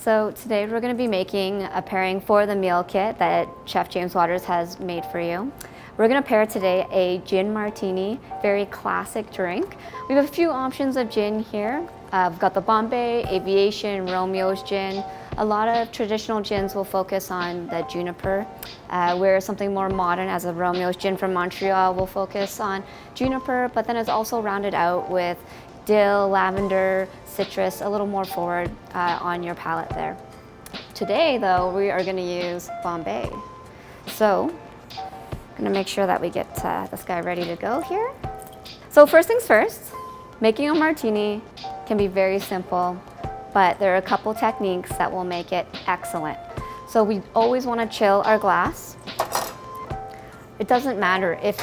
So today we're going to be making a pairing for the meal kit that Chef James Waters has made for you. We're going to pair today a gin martini, very classic drink. We have a few options of gin here. We've got the Bombay, Aviation, Romeo's gin. A lot of traditional gins will focus on the juniper, where something more modern as a Romeo's gin from Montreal will focus on juniper, but then it's also rounded out with dill, lavender, citrus, a little more forward on your palate there. Today though, we are going to use Bombay. So I'm going to make sure that we get this guy ready to go here. So first things first, making a martini can be very simple, but there are a couple techniques that will make it excellent. So we always want to chill our glass. It doesn't matter if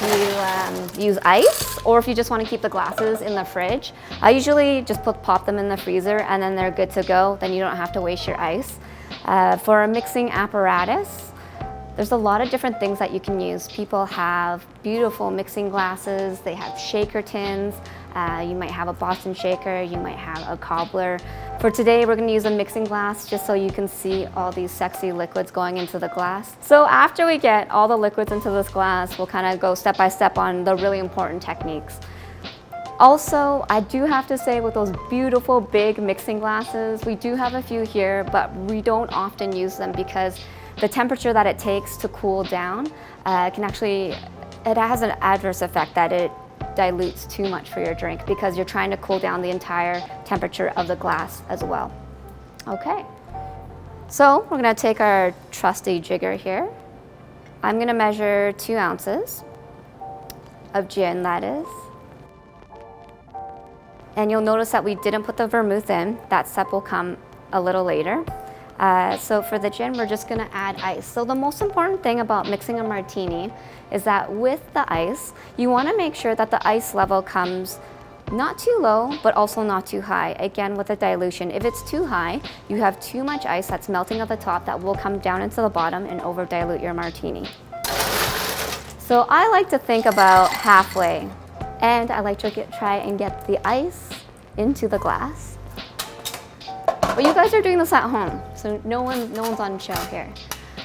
you use ice or if you just want to keep the glasses in the fridge. I usually just pop them in the freezer and then they're good to go. Then you don't have to waste your ice. For a mixing apparatus, there's a lot of different things that you can use. People have beautiful mixing glasses. They have shaker tins. You might have a Boston shaker. You might have a cobbler. For today, we're going to use a mixing glass just so you can see all these sexy liquids going into the glass. So after we get all the liquids into this glass, we'll kind of go step by step on the really important techniques. Also, I do have to say with those beautiful big mixing glasses, we do have a few here, but we don't often use them because the temperature that it takes to cool down it has an adverse effect that it dilutes too much for your drink because you're trying to cool down the entire temperature of the glass as well. Okay, so we're gonna take our trusty jigger here. I'm gonna measure 2 ounces of gin, that is. And you'll notice that we didn't put the vermouth in. That step will come a little later. So for the gin, we're just gonna add ice. So the most important thing about mixing a martini is that with the ice, you wanna make sure that the ice level comes not too low, but also not too high. Again, with the dilution. If it's too high, you have too much ice that's melting at the top that will come down into the bottom and over dilute your martini. So I like to think about halfway, and I like to try and get the ice into the glass. But you guys are doing this at home, so no one's on show here.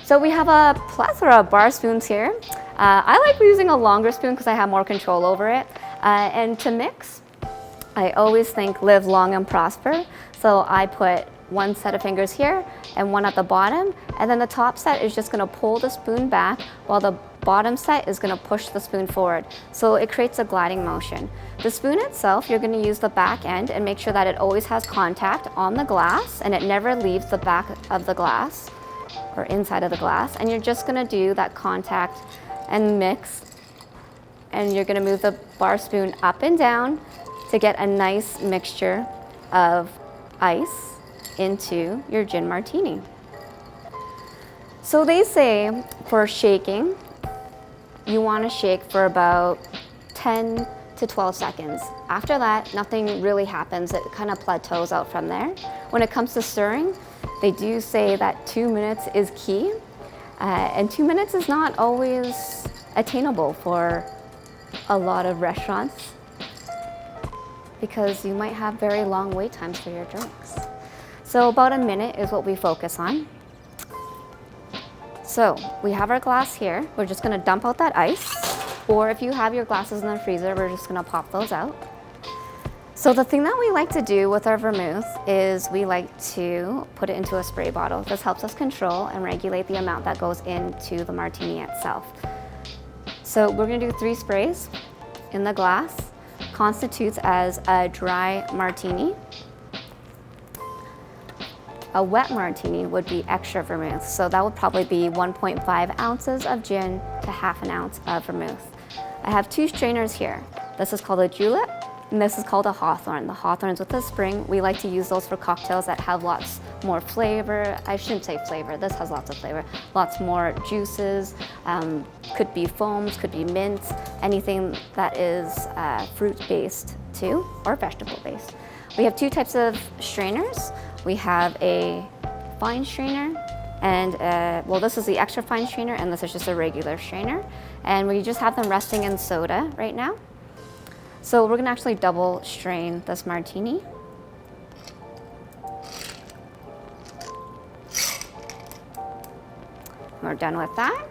So we have a plethora of bar spoons here. I like using a longer spoon because I have more control over it. And to mix, I always think live long and prosper. So I put 1 set of fingers here and 1 at the bottom, and then the top set is just gonna pull the spoon back while the bottom set is gonna push the spoon forward. So it creates a gliding motion. The spoon itself, you're gonna use the back end and make sure that it always has contact on the glass and it never leaves the back of the glass or inside of the glass. And you're just gonna do that contact and mix. And you're gonna move the bar spoon up and down to get a nice mixture of ice into your gin martini. So they say for shaking, you want to shake for about 10 to 12 seconds. After that, nothing really happens. It kind of plateaus out from there. When it comes to stirring, they do say that 2 minutes is key. And 2 minutes is not always attainable for a lot of restaurants because you might have very long wait times for your drinks. So about a minute is what we focus on. So we have our glass here. We're just gonna dump out that ice, or if you have your glasses in the freezer, we're just gonna pop those out. So the thing that we like to do with our vermouth is we like to put it into a spray bottle. This helps us control and regulate the amount that goes into the martini itself. So we're gonna do 3 sprays in the glass. Constitutes as a dry martini. A wet martini would be extra vermouth, so that would probably be 1.5 ounces of gin to ½ an ounce of vermouth. I have 2 strainers here. This is called a julep, and this is called a hawthorn. The hawthorns with the spring, we like to use those for cocktails that have lots more flavor. I shouldn't say flavor, this has lots of flavor. Lots more juices, could be foams, could be mints, anything that is fruit-based too, or vegetable-based. We have 2 types of strainers. We have a fine strainer and, well, this is the extra fine strainer and this is just a regular strainer. And we just have them resting in soda right now. So we're gonna actually double strain this martini. We're done with that.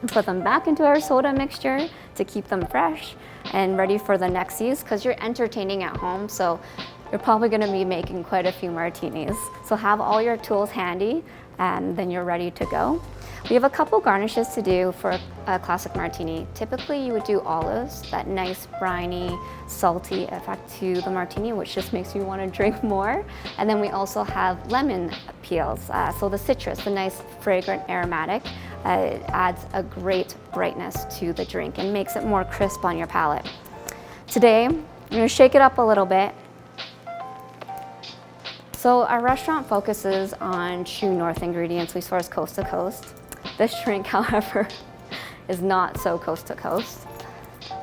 Put them back into our soda mixture to keep them fresh and ready for the next use, because you're entertaining at home, so you're probably going to be making quite a few martinis. So have all your tools handy and then you're ready to go. We have a couple garnishes to do for a classic martini. Typically you would do olives, that nice briny, salty effect to the martini, which just makes you want to drink more. And then we also have lemon peels, so the citrus, the nice fragrant aromatic, adds a great brightness to the drink and makes it more crisp on your palate. Today, I'm going to shake it up a little bit. So our restaurant focuses on true north ingredients. We source coast to coast. This drink, however, is not so coast to coast.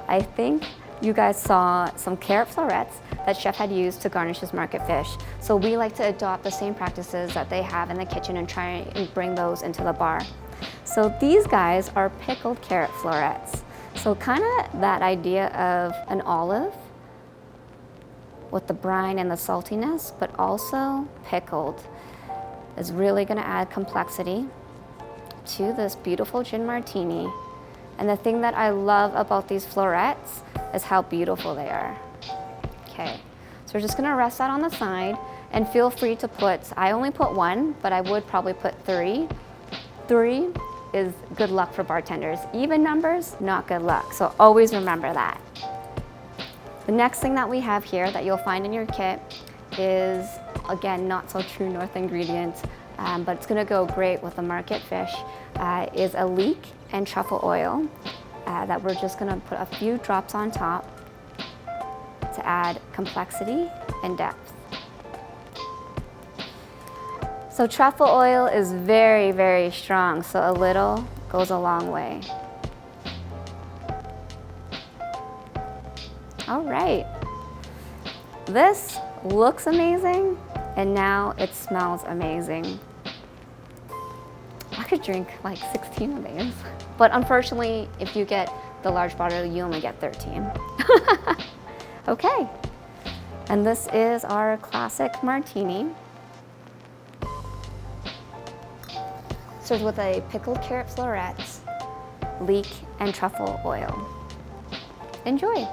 I think you guys saw some carrot florets that chef had used to garnish his market fish. So we like to adopt the same practices that they have in the kitchen and try and bring those into the bar. So these guys are pickled carrot florets. So kind of that idea of an olive with the brine and the saltiness, but also pickled, is really gonna add complexity to this beautiful gin martini. And the thing that I love about these florets is how beautiful they are. Okay, so we're just gonna rest that on the side, and feel free to put, I only put one, but I would probably put 3. 3 is good luck for bartenders. Even numbers, not good luck. So always remember that. The next thing that we have here that you'll find in your kit is, again, not so true north ingredient, but it's gonna go great with the market fish, is a leek and truffle oil that we're just gonna put a few drops on top to add complexity and depth. So truffle oil is very, very strong, so a little goes a long way. All right, this looks amazing, and now it smells amazing. I could drink like 16 of these, but unfortunately, if you get the large bottle, you only get 13. Okay, and this is our classic martini, served with a pickled carrot florets, leek, and truffle oil. Enjoy.